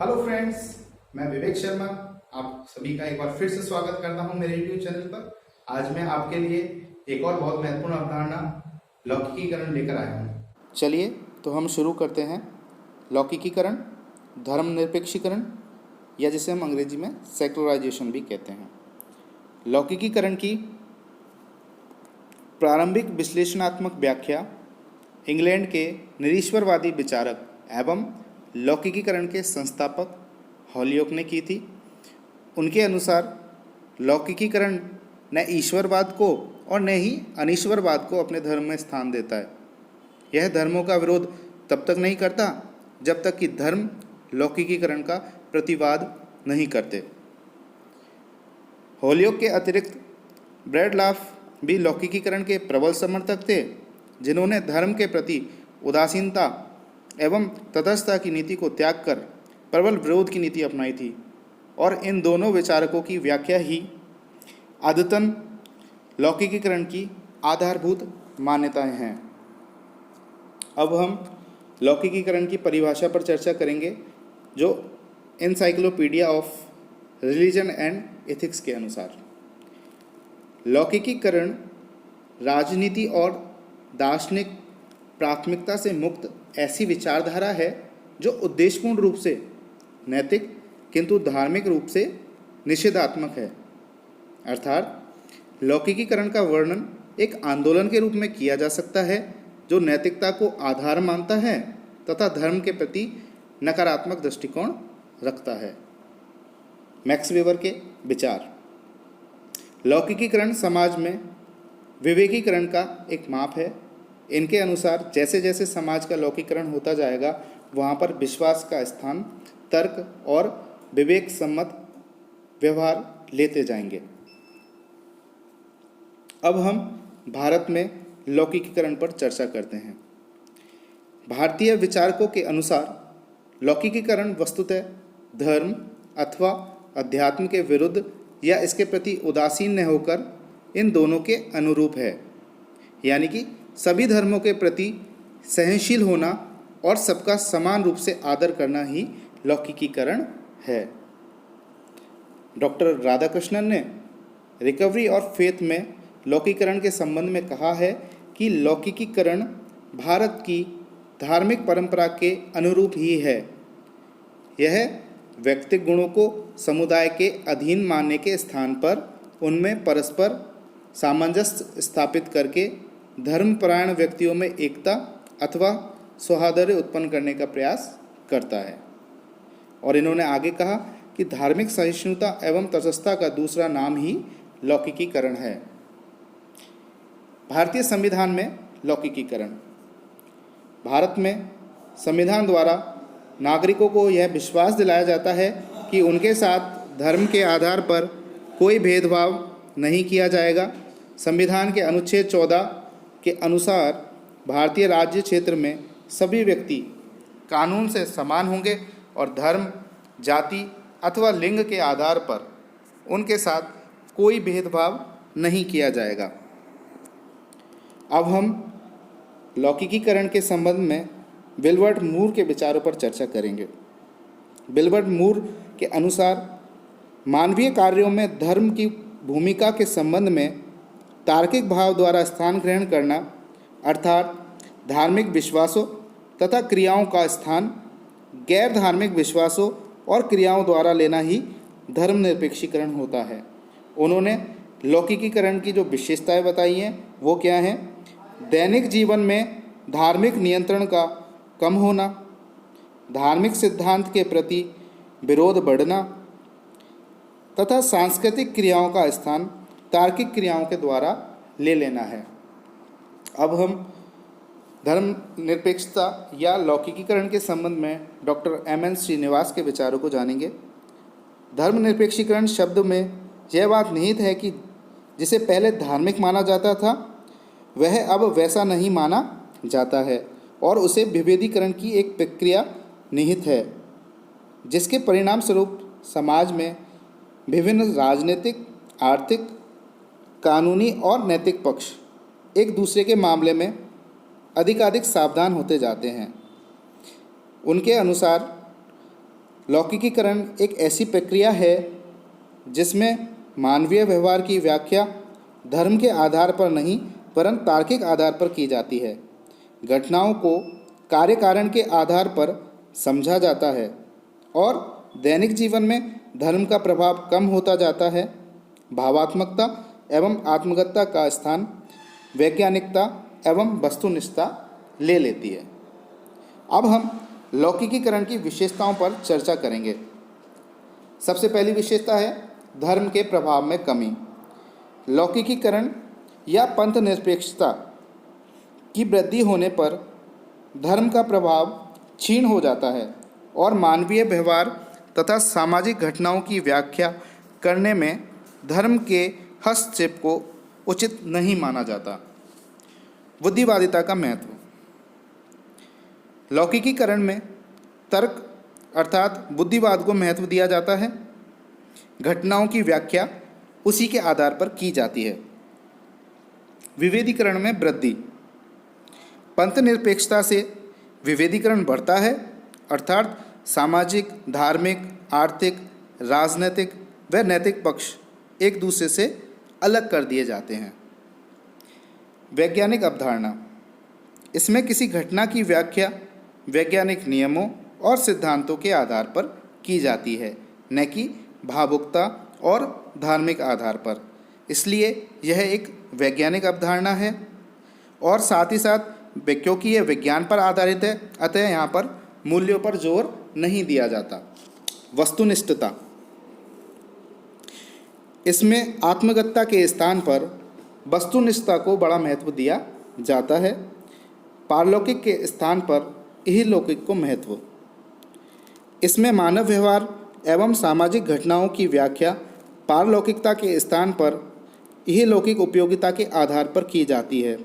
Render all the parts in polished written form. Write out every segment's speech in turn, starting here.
Hello friends, मैं विवेक शर्मा आप सभी का एक बार फिर से स्वागत करता हूं मेरे यूट्यूब चैनल पर। आज मैं आपके लिए एक और बहुत महत्वपूर्ण अवधारणा लौकिकीकरण लेकर आया हूं। चलिए तो हम शुरू करते हैं। लौकिकीकरण, धर्मनिरपेक्षीकरण या जिसे हम अंग्रेजी में सेक्युलराइजेशन भी कहते हैं। लौकिकीकरण की प्रारंभिक विश्लेषणात्मक व्याख्या इंग्लैंड के निरीश्वरवादी विचारक एवं लौकिकीकरण के संस्थापक हॉलियोक ने की थी। उनके अनुसार लौकिकीकरण न ईश्वरवाद को और न ही अनीश्वरवाद को अपने धर्म में स्थान देता है। यह धर्मों का विरोध तब तक नहीं करता जब तक कि धर्म लौकिकीकरण का प्रतिवाद नहीं करते। हॉलियोक के अतिरिक्त ब्रैडलाफ भी लौकिकीकरण के प्रबल समर्थक थे, जिन्होंने धर्म के प्रति उदासीनता एवं तटस्थता की नीति को त्याग कर प्रबल विरोध की नीति अपनाई थी। और इन दोनों विचारकों की व्याख्या ही आदतन लौकिकीकरण की आधारभूत मान्यताएं हैं। अब हम लौकिकीकरण की परिभाषा पर चर्चा करेंगे, जो encyclopedia of religion and ethics के अनुसार लौकिकीकरण राजनीति और दार्शनिक प्राथमिकता से मुक्त ऐसी विचारधारा है जो उद्देश्यपूर्ण रूप से नैतिक किंतु धार्मिक रूप से निषेधात्मक है। अर्थात लौकिकीकरण का वर्णन एक आंदोलन के रूप में किया जा सकता है जो नैतिकता को आधार मानता है तथा धर्म के प्रति नकारात्मक दृष्टिकोण रखता है। मैक्स वेबर के विचार। लौकिकीकरण समाज में विवेकीकरण का एक माप है। इनके अनुसार जैसे जैसे समाज का लौकिकीकरण होता जाएगा, वहाँ पर विश्वास का स्थान तर्क और विवेक सम्मत व्यवहार लेते जाएंगे। अब हम भारत में लौकिकीकरण पर चर्चा करते हैं। भारतीय विचारकों के अनुसार लौकिकीकरण वस्तुतः धर्म अथवा अध्यात्म के विरुद्ध या इसके प्रति उदासीन न होकर इन दोनों के अनुरूप है, यानी कि सभी धर्मों के प्रति सहनशील होना और सबका समान रूप से आदर करना ही लौकिकीकरण है। डॉक्टर राधाकृष्णन ने रिकवरी और फेथ में लौकिकीकरण के संबंध में कहा है कि लौकिकीकरण भारत की धार्मिक परंपरा के अनुरूप ही है। यह व्यक्तिगत गुणों को समुदाय के अधीन मानने के स्थान पर उनमें परस्पर सामंजस्य स्थापित करके धर्मपरायण व्यक्तियों में एकता अथवा सौहार्द उत्पन्न करने का प्रयास करता है। और इन्होंने आगे कहा कि धार्मिक सहिष्णुता एवं तटस्थता का दूसरा नाम ही लौकिकीकरण है। भारतीय संविधान में लौकिकीकरण। भारत में संविधान द्वारा नागरिकों को यह विश्वास दिलाया जाता है कि उनके साथ धर्म के आधार पर कोई भेदभाव नहीं किया जाएगा। संविधान के अनुच्छेद 14 के अनुसार भारतीय राज्य क्षेत्र में सभी व्यक्ति कानून से समान होंगे और धर्म, जाति अथवा लिंग के आधार पर उनके साथ कोई भेदभाव नहीं किया जाएगा। अब हम लौकिकीकरण के संबंध में विल्बर्ट मूर के विचारों पर चर्चा करेंगे। विल्बर्ट मूर के अनुसार मानवीय कार्यों में धर्म की भूमिका के संबंध में तार्किक भाव द्वारा स्थान ग्रहण करना, अर्थात धार्मिक विश्वासों तथा क्रियाओं का स्थान गैर धार्मिक विश्वासों और क्रियाओं द्वारा लेना ही धर्मनिरपेक्षीकरण होता है। उन्होंने लौकिकीकरण की जो विशेषताएं बताई हैं वो क्या हैं? दैनिक जीवन में धार्मिक नियंत्रण का कम होना, धार्मिक सिद्धांत के प्रति विरोध बढ़ना तथा सांस्कृतिक क्रियाओं का स्थान तार्किक क्रियाओं के द्वारा ले लेना है। अब हम धर्मनिरपेक्षता या लौकिकीकरण के संबंध में डॉक्टर एम.एन. श्रीनिवास के विचारों को जानेंगे। धर्मनिरपेक्षीकरण शब्द में यह बात निहित है कि जिसे पहले धार्मिक माना जाता था वह अब वैसा नहीं माना जाता है और उसे विभेदीकरण की एक प्रक्रिया निहित है, जिसके परिणाम स्वरूप समाज में विभिन्न राजनीतिक, आर्थिक, कानूनी और नैतिक पक्ष एक दूसरे के मामले में अधिकाधिक सावधान होते जाते हैं। उनके अनुसार लौकिकीकरण एक ऐसी प्रक्रिया है जिसमें मानवीय व्यवहार की व्याख्या धर्म के आधार पर नहीं परंतु तार्किक आधार पर की जाती है। घटनाओं को कार्य कारण के आधार पर समझा जाता है और दैनिक जीवन में धर्म का प्रभाव कम होता जाता है। भावात्मकता एवं आत्मगतता का स्थान वैज्ञानिकता एवं वस्तुनिष्ठता ले लेती है। अब हम लौकिकीकरण की विशेषताओं पर चर्चा करेंगे। सबसे पहली विशेषता है धर्म के प्रभाव में कमी। लौकिकीकरण या पंथ निरपेक्षता की वृद्धि होने पर धर्म का प्रभाव क्षीण हो जाता है और मानवीय व्यवहार तथा सामाजिक घटनाओं की व्याख्या करने में धर्म के हस्तक्षेप को उचित नहीं माना जाता। बुद्धिवादिता का महत्व। लौकिकीकरण में तर्क अर्थात बुद्धिवाद को महत्व दिया जाता है। घटनाओं की व्याख्या उसी के आधार पर की जाती है। विभेदीकरण में वृद्धि। पंथ निरपेक्षता से विभेदीकरण बढ़ता है अर्थात सामाजिक, धार्मिक, आर्थिक, राजनीतिक व नैतिक पक्ष एक दूसरे से अलग कर दिए जाते हैं। वैज्ञानिक अवधारणा। इसमें किसी घटना की व्याख्या वैज्ञानिक नियमों और सिद्धांतों के आधार पर की जाती है, न कि भावुकता और धार्मिक आधार पर। इसलिए यह एक वैज्ञानिक अवधारणा है और साथ ही साथ क्योंकि यह विज्ञान पर आधारित है अतः यहाँ पर मूल्यों पर जोर नहीं दिया जाता। वस्तुनिष्ठता। इसमें आत्मगतता के स्थान पर वस्तुनिष्ठता को बड़ा महत्व दिया जाता है। पारलौकिक के स्थान पर इहलौकिक को महत्व। इसमें मानव व्यवहार एवं सामाजिक घटनाओं की व्याख्या पारलौकिकता के स्थान पर इहलौकिक उपयोगिता के आधार पर की जाती है।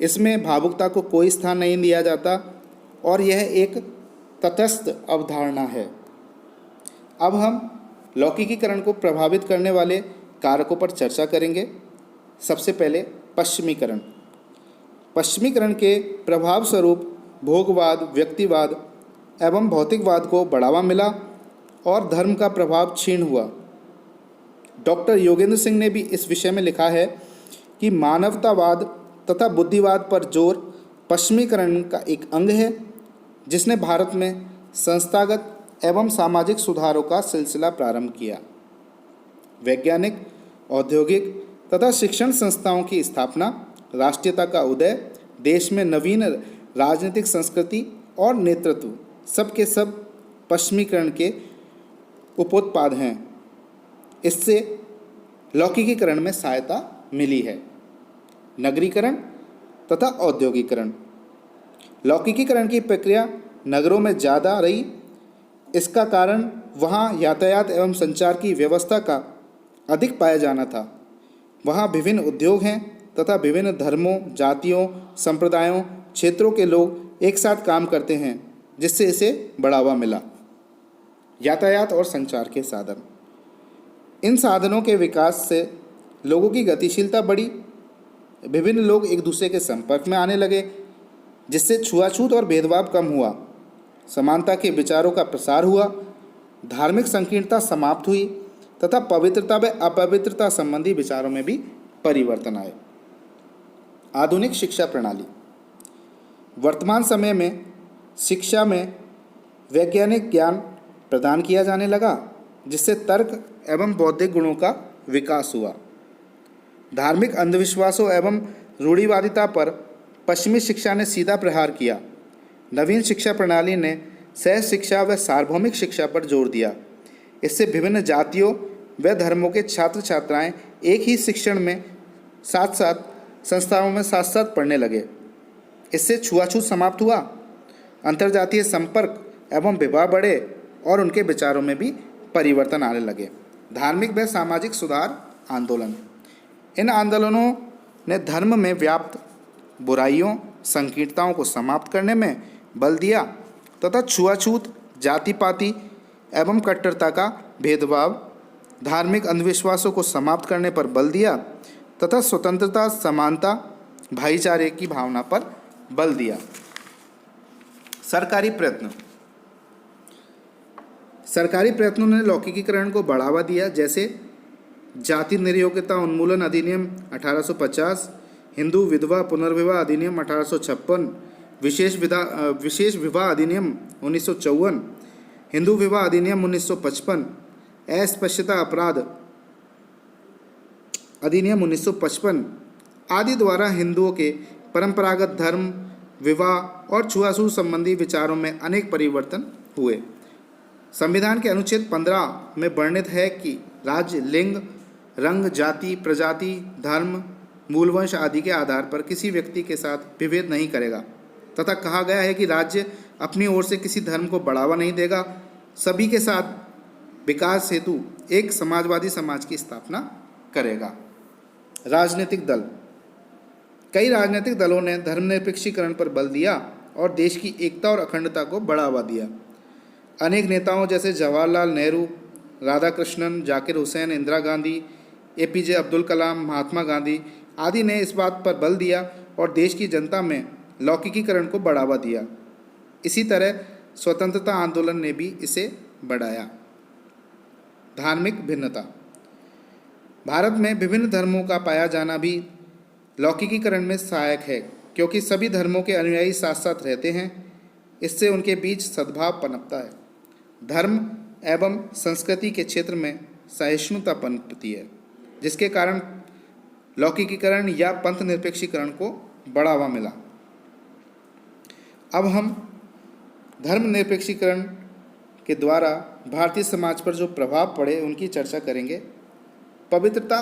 इसमें भावुकता को कोई स्थान नहीं दिया जाता और यह एक तटस्थ अवधारणा है। अब हम लौकिकीकरण को प्रभावित करने वाले कारकों पर चर्चा करेंगे। सबसे पहले पश्चिमीकरण। पश्चिमीकरण के प्रभाव स्वरूप भोगवाद, व्यक्तिवाद एवं भौतिकवाद को बढ़ावा मिला और धर्म का प्रभाव क्षीण हुआ। डॉक्टर योगेंद्र सिंह ने भी इस विषय में लिखा है कि मानवतावाद तथा बुद्धिवाद पर जोर पश्चिमीकरण का एक अंग है जिसने भारत में संस्थागत एवं सामाजिक सुधारों का सिलसिला प्रारंभ किया। वैज्ञानिक, औद्योगिक तथा शिक्षण संस्थाओं की स्थापना, राष्ट्रीयता का उदय, देश में नवीन राजनीतिक संस्कृति और नेतृत्व सब के सब पश्चिमीकरण के उपोत्पाद हैं। इससे लौकिकीकरण में सहायता मिली है। नगरीकरण तथा औद्योगिकरण। लौकिकीकरण की प्रक्रिया नगरों में ज़्यादा रही। इसका कारण वहाँ यातायात एवं संचार की व्यवस्था का अधिक पाया जाना था। वहाँ विभिन्न उद्योग हैं तथा विभिन्न धर्मों, जातियों, संप्रदायों, क्षेत्रों के लोग एक साथ काम करते हैं जिससे इसे बढ़ावा मिला। यातायात और संचार के साधन। इन साधनों के विकास से लोगों की गतिशीलता बढ़ी। विभिन्न लोग एक दूसरे के संपर्क में आने लगे जिससे छुआछूत और भेदभाव कम हुआ। समानता के विचारों का प्रसार हुआ। धार्मिक संकीर्णता समाप्त हुई तथा पवित्रता व अपवित्रता संबंधी विचारों में भी परिवर्तन आए। आधुनिक शिक्षा प्रणाली। वर्तमान समय में शिक्षा में वैज्ञानिक ज्ञान प्रदान किया जाने लगा जिससे तर्क एवं बौद्धिक गुणों का विकास हुआ। धार्मिक अंधविश्वासों एवं रूढ़िवादिता पर पश्चिमी शिक्षा ने सीधा प्रहार किया। नवीन शिक्षा प्रणाली ने सह शिक्षा व सार्वभौमिक शिक्षा पर जोर दिया। इससे विभिन्न जातियों व धर्मों के छात्र छात्राएं एक ही शिक्षण में साथ साथ संस्थाओं में साथ साथ पढ़ने लगे। इससे छुआछूत समाप्त हुआ। अंतर्जातीय संपर्क एवं विवाह बढ़े और उनके विचारों में भी परिवर्तन आने लगे। धार्मिक व सामाजिक सुधार आंदोलन। इन आंदोलनों ने धर्म में व्याप्त बुराइयों, संकीर्णताओं को समाप्त करने में बल दिया तथा छुआछूत, जाति पाति एवं कट्टरता का भेदभाव, धार्मिक अंधविश्वासों को समाप्त करने पर बल दिया तथा स्वतंत्रता, समानता, भाईचारे की भावना पर बल दिया। सरकारी प्रयत्न। सरकारी प्रयत्नों ने लौकिकीकरण को बढ़ावा दिया, जैसे जाति निर्योग्यता उन्मूलन अधिनियम 1850, हिंदू विधवा पुनर्विवाह अधिनियम 1856, विशेष विवाह अधिनियम 1954, हिंदू विवाह अधिनियम 1955, अस्पृश्यता अपराध अधिनियम 1955 आदि द्वारा हिंदुओं के परंपरागत धर्म, विवाह और छुआछूत संबंधी विचारों में अनेक परिवर्तन हुए। संविधान के अनुच्छेद 15 में वर्णित है कि राज्य लिंग, रंग, जाति, प्रजाति, धर्म, मूलवंश आदि के आधार पर किसी व्यक्ति के साथ विभेद नहीं करेगा तथा कहा गया है कि राज्य अपनी ओर से किसी धर्म को बढ़ावा नहीं देगा, सभी के साथ विकास हेतु एक समाजवादी समाज की स्थापना करेगा। राजनीतिक दल। कई राजनीतिक दलों ने धर्मनिरपेक्षीकरण पर बल दिया और देश की एकता और अखंडता को बढ़ावा दिया। अनेक नेताओं जैसे जवाहरलाल नेहरू, राधाकृष्णन, जाकिर हुसैन, इंदिरा गांधी, एपीजे अब्दुल कलाम, महात्मा गांधी आदि ने इस बात पर बल दिया और देश की जनता में लौकिकीकरण को बढ़ावा दिया। इसी तरह स्वतंत्रता आंदोलन ने भी इसे बढ़ाया। धार्मिक भिन्नता। भारत में विभिन्न धर्मों का पाया जाना भी लौकिकीकरण में सहायक है, क्योंकि सभी धर्मों के अनुयायी साथ साथ रहते हैं। इससे उनके बीच सद्भाव पनपता है। धर्म एवं संस्कृति के क्षेत्र में सहिष्णुता पनपती है, जिसके कारण लौकिकीकरण या पंथ निरपेक्षीकरण को बढ़ावा मिला। अब हम धर्म निरपेक्षीकरण के द्वारा भारतीय समाज पर जो प्रभाव पड़े उनकी चर्चा करेंगे। पवित्रता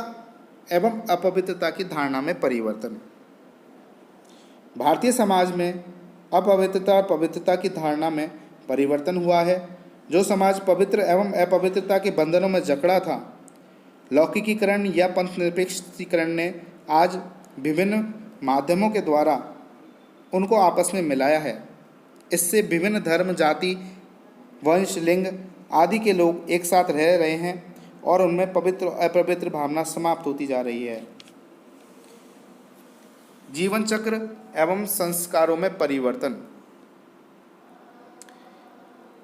एवं अपवित्रता की धारणा में परिवर्तन। भारतीय समाज में अपवित्रता और पवित्रता की धारणा में परिवर्तन हुआ है। जो समाज पवित्र एवं अपवित्रता के बंधनों में जकड़ा था, लौकिकीकरण या पंथ निरपेक्षीकरण ने आज विभिन्न माध्यमों के द्वारा उनको आपस में मिलाया है। इससे विभिन्न धर्म, जाति, वंश, लिंग आदि के लोग एक साथ रह रहे हैं और उनमें पवित्र और अपवित्र भावना समाप्त होती जा रही है। जीवन चक्र एवं संस्कारों में परिवर्तन।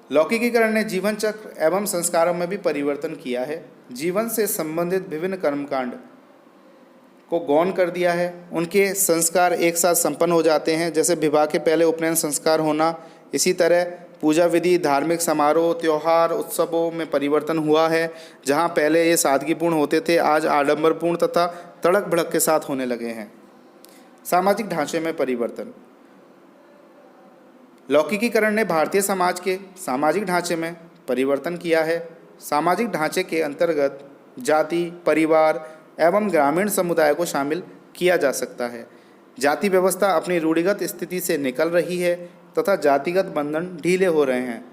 लौकिकीकरण ने जीवन चक्र एवं संस्कारों में भी परिवर्तन किया है। जीवन से संबंधित विभिन्न कर्मकांड को गौण कर दिया है। उनके संस्कार एक साथ संपन्न हो जाते हैं, जैसे विवाह के पहले उपनयन संस्कार होना। इसी तरह पूजा विधि, धार्मिक समारोह, त्योहार, उत्सवों में परिवर्तन हुआ है। जहां पहले ये सादगीपूर्ण होते थे, आज आडंबरपूर्ण तथा तड़क भड़क के साथ होने लगे हैं। सामाजिक ढांचे में परिवर्तन। लौकिकीकरण ने भारतीय समाज के सामाजिक ढांचे में परिवर्तन किया है। सामाजिक ढांचे के अंतर्गत जाति, परिवार एवं ग्रामीण समुदाय को शामिल किया जा सकता है। जाति व्यवस्था अपनी रूढ़िगत स्थिति से निकल रही है तथा जातिगत बंधन ढीले हो रहे हैं।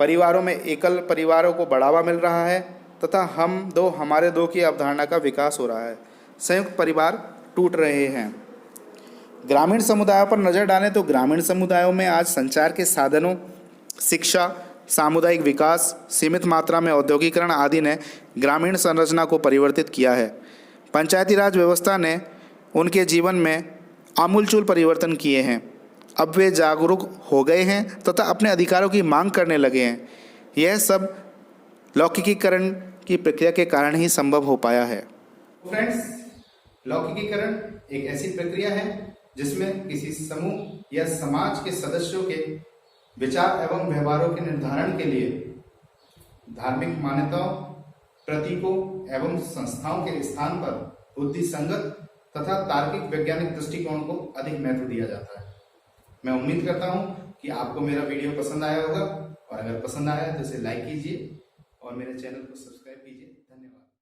परिवारों में एकल परिवारों को बढ़ावा मिल रहा है तथा हम दो हमारे दो की अवधारणा का विकास हो रहा है। संयुक्त परिवार टूट रहे हैं। ग्रामीण समुदायों पर नज़र डालें तो ग्रामीण समुदायों में आज संचार के साधनों, शिक्षा, सामुदायिक विकास, सीमित मात्रा में औद्योगिकरण आदि ने ग्रामीण संरचना को परिवर्तित किया है। पंचायती राज व्यवस्था ने उनके जीवन में आमूलचूल परिवर्तन किए हैं। अब वे जागरूक हो गए हैं तथा अपने अधिकारों की मांग करने लगे हैं। यह सब लौकिकीकरण की प्रक्रिया के कारण ही संभव हो पाया है। फ्रेंड्स, लौकिकीकरण एक ऐसी प्रक्रिया है जिसमें किसी समूह या समाज के सदस्यों के विचार एवं व्यवहारों के निर्धारण के लिए धार्मिक मान्यताओं, प्रतीकों एवं संस्थाओं के स्थान पर बुद्धि संगत तथा तार्किक वैज्ञानिक दृष्टिकोण को अधिक महत्व दिया जाता है। मैं उम्मीद करता हूं कि आपको मेरा वीडियो पसंद आया होगा और अगर पसंद आया तो इसे लाइक कीजिए और मेरे चैनल को सब्सक्राइब